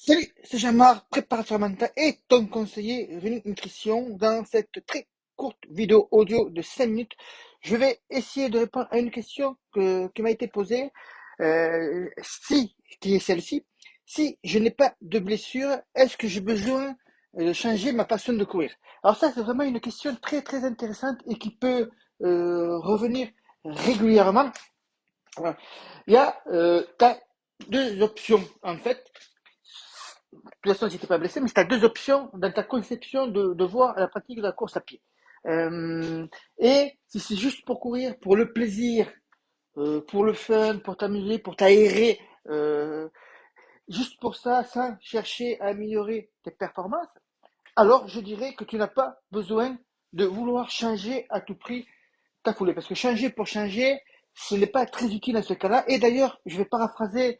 Salut, c'est Jean-Marc, préparateur mental et ton conseiller Runic Nutrition. Dans cette très courte vidéo audio de 5 minutes, je vais essayer de répondre à une question qui m'a été posée, qui est celle-ci. Si je n'ai pas de blessure, est-ce que j'ai besoin de changer ma façon de courir? Alors ça, c'est vraiment une question très très intéressante et qui peut revenir régulièrement. Voilà. T'as deux options en fait. De toute façon, si t'es pas blessé, mais tu as deux options dans ta conception de voir la pratique de la course à pied. Et si c'est juste pour courir, pour le plaisir, pour le fun, pour t'amuser, pour t'aérer, juste pour ça, sans chercher à améliorer tes performances, alors je dirais que tu n'as pas besoin de vouloir changer à tout prix ta foulée. Parce que changer pour changer, ce n'est pas très utile dans ce cas-là. Et d'ailleurs, je vais paraphraser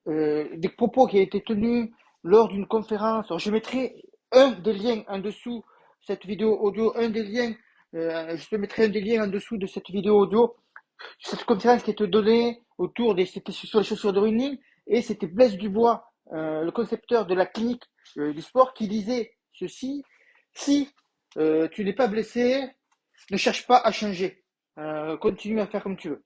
des propos qui ont été tenus lors d'une conférence. Alors, je mettrai un des liens en dessous cette vidéo audio, un des liens, je te mettrai un des liens en dessous de cette vidéo audio, cette conférence qui a été donnée c'était sur les chaussures de running, et c'était Blaise Dubois, le concepteur de la clinique du sport, qui disait ceci: si tu n'es pas blessé, ne cherche pas à changer. Continue à faire comme tu veux.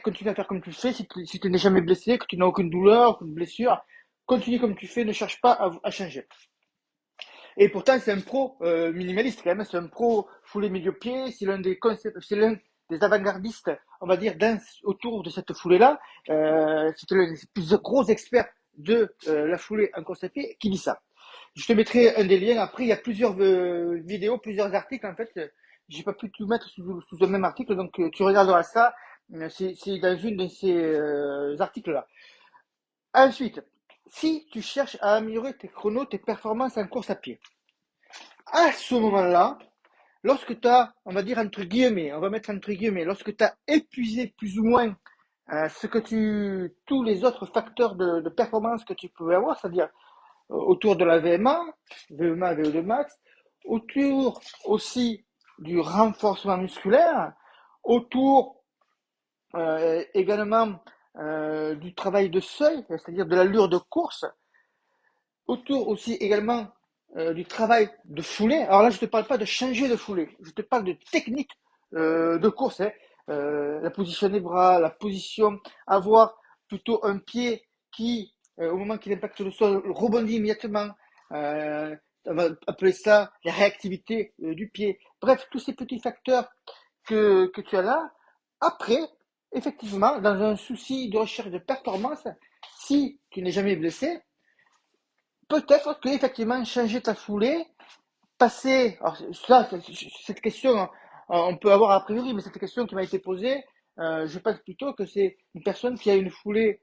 Continue à faire comme tu fais. Si tu n'es jamais blessé, que tu n'as aucune douleur, aucune blessure, continue comme tu fais, ne cherche pas à changer. Et pourtant, c'est un pro minimaliste quand même. C'est un pro foulée milieu pied. C'est l'un des avant-gardistes, on va dire, autour de cette foulée-là. C'est l'un des plus gros experts de la foulée en course à pied qui dit ça. Je te mettrai un des liens. Après, il y a plusieurs vidéos, plusieurs articles. En fait, j'ai pas pu tout mettre sous un même article, donc tu regarderas ça. C'est dans une de ces articles-là. Ensuite, si tu cherches à améliorer tes chronos, tes performances en course à pied, à ce moment-là, lorsque tu as, on va dire entre guillemets, on va mettre entre guillemets, lorsque tu as épuisé plus ou moins tous les autres facteurs de performance que tu pouvais avoir, c'est-à-dire autour de la VMA, VO2 max, autour aussi du renforcement musculaire, autour également du travail de seuil, c'est-à-dire de l'allure de course, autour aussi également du travail de foulée. Alors là, je ne te parle pas de changer de foulée, je te parle de technique de course, hein. La position des bras, la position, avoir plutôt un pied qui, au moment qu'il impacte le sol, rebondit immédiatement. On va appeler ça la réactivité du pied. Bref, tous ces petits facteurs que tu as là. Après, effectivement, dans un souci de recherche de performance, si tu n'es jamais blessé, peut-être que effectivement changer ta foulée, passer. Alors ça, cette question, on peut avoir a priori, mais cette question qui m'a été posée, je pense plutôt que c'est une personne qui a une foulée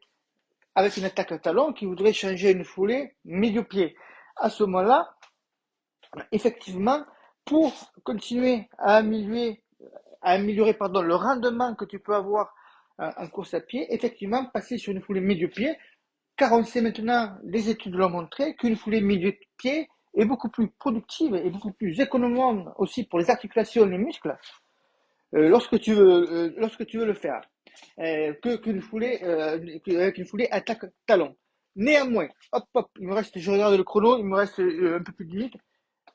avec une attaque à talon qui voudrait changer une foulée milieu pied. À ce moment-là, effectivement, pour continuer à améliorer pardon, le rendement que tu peux avoir en course à pied, effectivement, passer sur une foulée milieu pied, car on sait maintenant, les études l'ont montré, qu'une foulée milieu pied est beaucoup plus productive et beaucoup plus économe aussi pour les articulations et les muscles lorsque tu veux le faire, qu'avec une foulée attaque talon. Néanmoins, hop hop, il me reste, je regarde le chrono, il me reste un peu plus de minutes.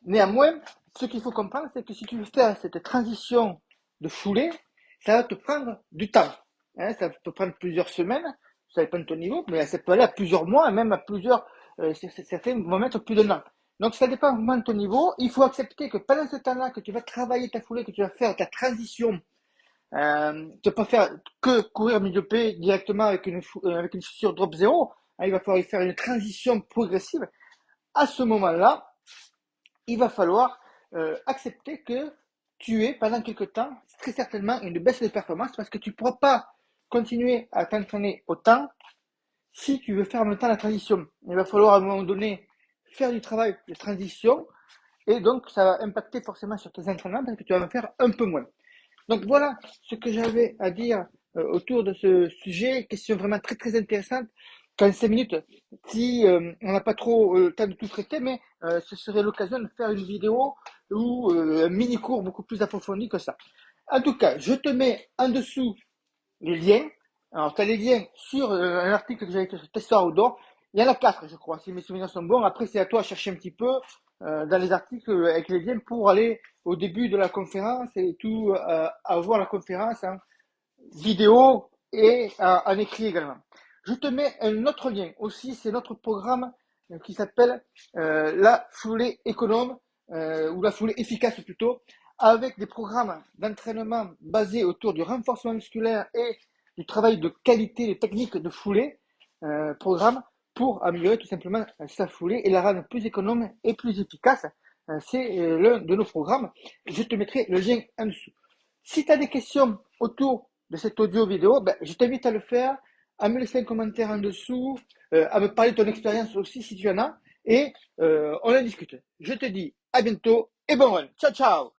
Néanmoins, ce qu'il faut comprendre, c'est que si tu veux faire cette transition de foulée, ça va te prendre du temps. Hein, ça peut prendre plusieurs semaines, ça dépend de ton niveau, mais ça peut aller à plusieurs mois, même à plusieurs, certains vont mettre plus d'un an. Donc ça dépend vraiment de ton niveau. Il faut accepter que pendant ce temps-là, que tu vas travailler ta foulée, que tu vas faire ta transition, tu ne vas pas faire que courir milieu pied directement avec une chaussure drop zéro. Hein, il va falloir faire une transition progressive. À ce moment-là, il va falloir accepter que tu aies pendant quelque temps très certainement une baisse de performance parce que tu ne pourras pas continuer à t'entraîner autant si tu veux faire en même temps la transition. Il va falloir à un moment donné faire du travail de transition et donc ça va impacter forcément sur tes entraînements parce que tu vas en faire un peu moins. Donc voilà ce que j'avais à dire autour de ce sujet. Question vraiment très très intéressante. Qu'en 5 minutes, si on n'a pas trop le temps de tout traiter, mais ce serait l'occasion de faire une vidéo ou un mini cours beaucoup plus approfondi que ça. En tout cas, je te mets en dessous les liens. Alors, tu as les liens sur un article que j'avais fait sur Tester Outdoor. Il y en a quatre, je crois, si mes souvenirs sont bons. Après, c'est à toi de chercher un petit peu dans les articles avec les liens pour aller au début de la conférence et tout, avoir la conférence en vidéo et en écrit également. Je te mets un autre lien aussi, c'est notre programme qui s'appelle la foulée économe ou la foulée efficace plutôt, avec des programmes d'entraînement basés autour du renforcement musculaire et du travail de qualité, des techniques de foulée, programme pour améliorer tout simplement sa foulée et la rendre plus économe et plus efficace. C'est l'un de nos programmes. Je te mettrai le lien en dessous. Si tu as des questions autour de cet audio vidéo, ben, je t'invite à le faire, à me laisser un commentaire en dessous, à me parler de ton expérience aussi si tu en as, et on en discute. Je te dis à bientôt et bon run. Ciao, ciao!